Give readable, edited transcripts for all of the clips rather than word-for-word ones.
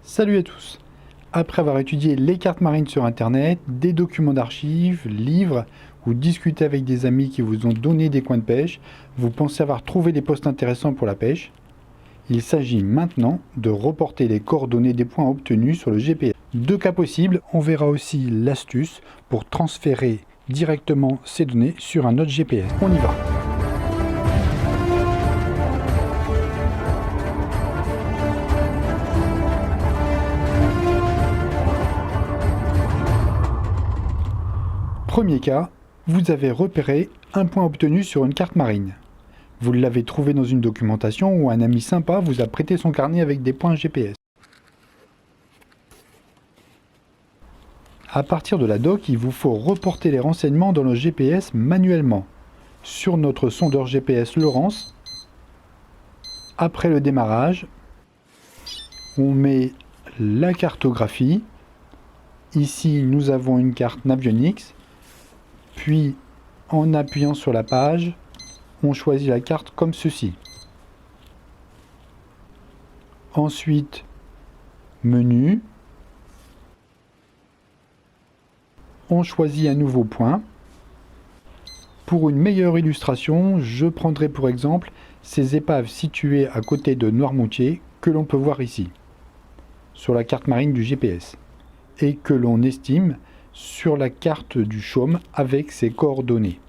Salut à tous! Après avoir étudié les cartes marines sur internet, des documents d'archives, livres ou discuté avec des amis qui vous ont donné des coins de pêche, vous pensez avoir trouvé des postes intéressants pour la pêche. Il s'agit maintenant de reporter les coordonnées des points obtenus sur le GPS. Deux cas possibles, on verra aussi l'astuce pour transférer directement ces données sur un autre GPS. On y va! Premier cas, vous avez repéré un point obtenu sur une carte marine. Vous l'avez trouvé dans une documentation ou un ami sympa vous a prêté son carnet avec des points GPS. À partir de la doc, il vous faut reporter les renseignements dans le GPS manuellement. Sur notre sondeur GPS Lowrance, après le démarrage, on met la cartographie. Ici, nous avons une carte Navionics. Puis, en appuyant sur la page, on choisit la carte comme ceci. Ensuite, menu. On choisit un nouveau point. Pour une meilleure illustration, je prendrai pour exemple ces épaves situées à côté de Noirmoutier que l'on peut voir ici, sur la carte marine du GPS, et que l'on estime sur la carte du Chaume avec ses coordonnées.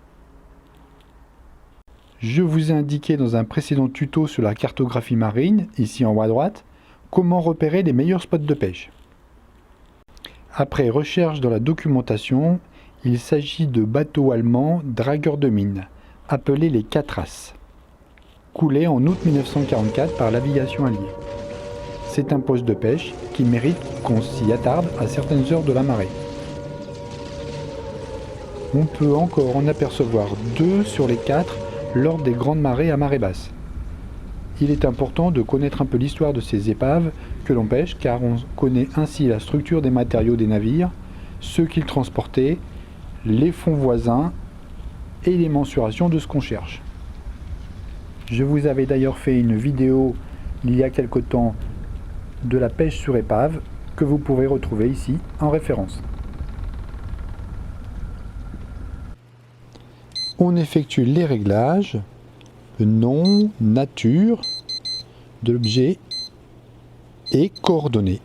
Je vous ai indiqué dans un précédent tuto sur la cartographie marine, ici en haut à droite, comment repérer les meilleurs spots de pêche. Après recherche dans la documentation, il s'agit de bateaux allemands dragueurs de mines, appelés les Catras, coulés en août 1944 par l'aviation alliée. C'est un poste de pêche qui mérite qu'on s'y attarde à certaines heures de la marée. On peut encore en apercevoir 2 sur les 4 lors des grandes marées à marée basse. Il est important de connaître un peu l'histoire de ces épaves que l'on pêche car on connaît ainsi la structure des matériaux des navires, ceux qu'ils transportaient, les fonds voisins et les mensurations de ce qu'on cherche. Je vous avais d'ailleurs fait une vidéo il y a quelque temps de la pêche sur épave que vous pourrez retrouver ici en référence. On effectue les réglages, le nom, nature de l'objet et coordonnées,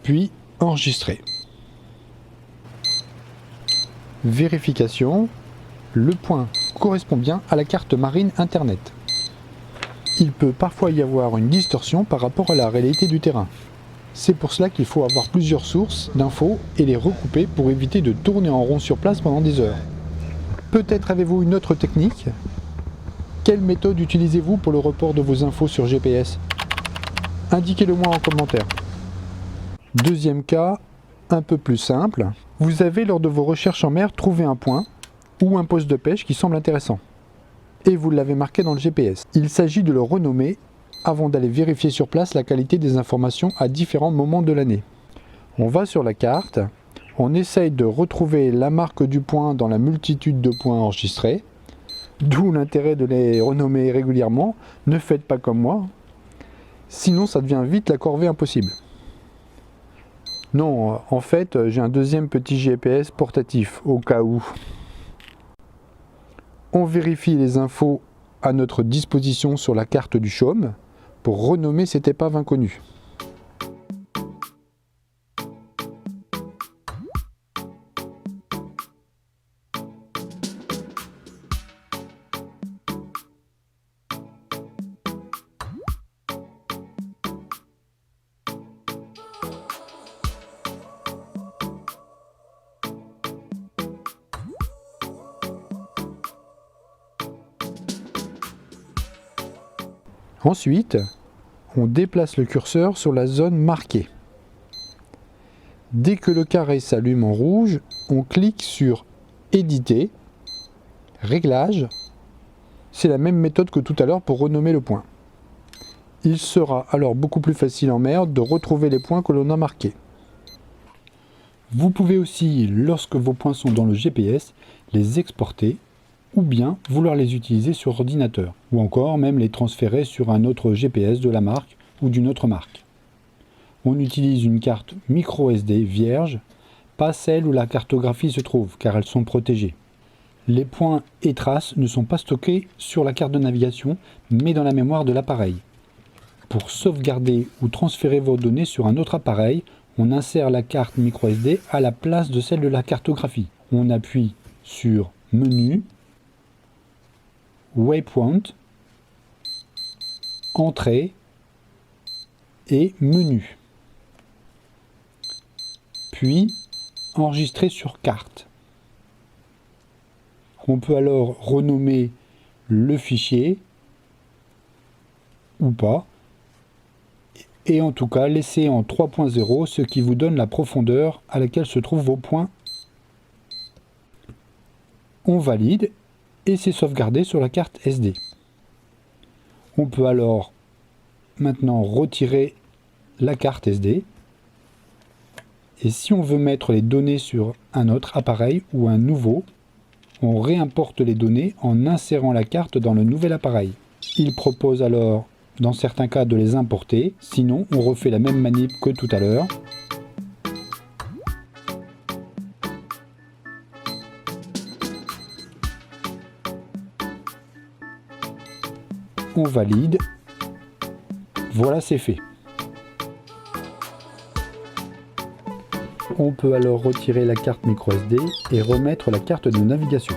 puis enregistrer. Vérification, le point correspond bien à la carte marine internet. Il peut parfois y avoir une distorsion par rapport à la réalité du terrain. C'est pour cela qu'il faut avoir plusieurs sources d'infos et les recouper pour éviter de tourner en rond sur place pendant des heures. Peut-être avez-vous une autre technique? Quelle méthode utilisez-vous pour le report de vos infos sur GPS? Indiquez-le moi en commentaire. Deuxième cas, un peu plus simple. Vous avez lors de vos recherches en mer trouvé un point ou un poste de pêche qui semble intéressant. Et vous l'avez marqué dans le GPS. Il s'agit de le renommer avant d'aller vérifier sur place la qualité des informations à différents moments de l'année. On va sur la carte. On essaye de retrouver la marque du point dans la multitude de points enregistrés, d'où l'intérêt de les renommer régulièrement. Ne faites pas comme moi, sinon ça devient vite la corvée impossible. Non, en fait, j'ai un deuxième petit GPS portatif, au cas où. On vérifie les infos à notre disposition sur la carte du Chaume pour renommer cette épave inconnue. Ensuite, on déplace le curseur sur la zone marquée. Dès que le carré s'allume en rouge, on clique sur « Éditer »,« Réglages ». C'est la même méthode que tout à l'heure pour renommer le point. Il sera alors beaucoup plus facile en mer de retrouver les points que l'on a marqués. Vous pouvez aussi, lorsque vos points sont dans le GPS, les exporter ou bien vouloir les utiliser sur ordinateur, ou encore même les transférer sur un autre GPS de la marque ou d'une autre marque. On utilise une carte micro SD vierge, pas celle où la cartographie se trouve, car elles sont protégées. Les points et traces ne sont pas stockés sur la carte de navigation, mais dans la mémoire de l'appareil. Pour sauvegarder ou transférer vos données sur un autre appareil, on insère la carte micro SD à la place de celle de la cartographie. On appuie sur Menu, Waypoint, Entrée et Menu. Puis Enregistrer sur carte. On peut alors renommer le fichier ou pas, et en tout cas laisser en 3.0, ce qui vous donne la profondeur à laquelle se trouvent vos points. On valide et c'est sauvegardé sur la carte SD. On peut alors maintenant retirer la carte SD, et si on veut mettre les données sur un autre appareil ou un nouveau, on réimporte les données en insérant la carte dans le nouvel appareil. Il propose alors dans certains cas de les importer, sinon on refait la même manip que tout à l'heure. On valide. Voilà, c'est fait. On peut alors retirer la carte micro SD et remettre la carte de navigation.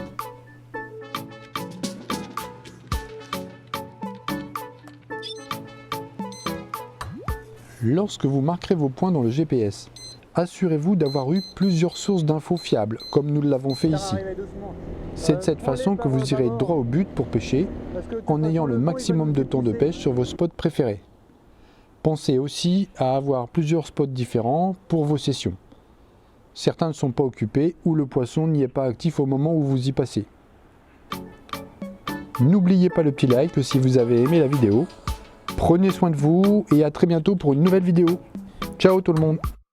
Lorsque vous marquerez vos points dans le GPS, assurez-vous d'avoir eu plusieurs sources d'infos fiables, comme nous l'avons fait ici. C'est de cette façon que vous irez droit au but pour pêcher, en ayant le maximum de temps de pêche sur vos spots préférés. Pensez aussi à avoir plusieurs spots différents pour vos sessions. Certains ne sont pas occupés ou le poisson n'y est pas actif au moment où vous y passez. N'oubliez pas le petit like si vous avez aimé la vidéo. Prenez soin de vous et à très bientôt pour une nouvelle vidéo. Ciao tout le monde!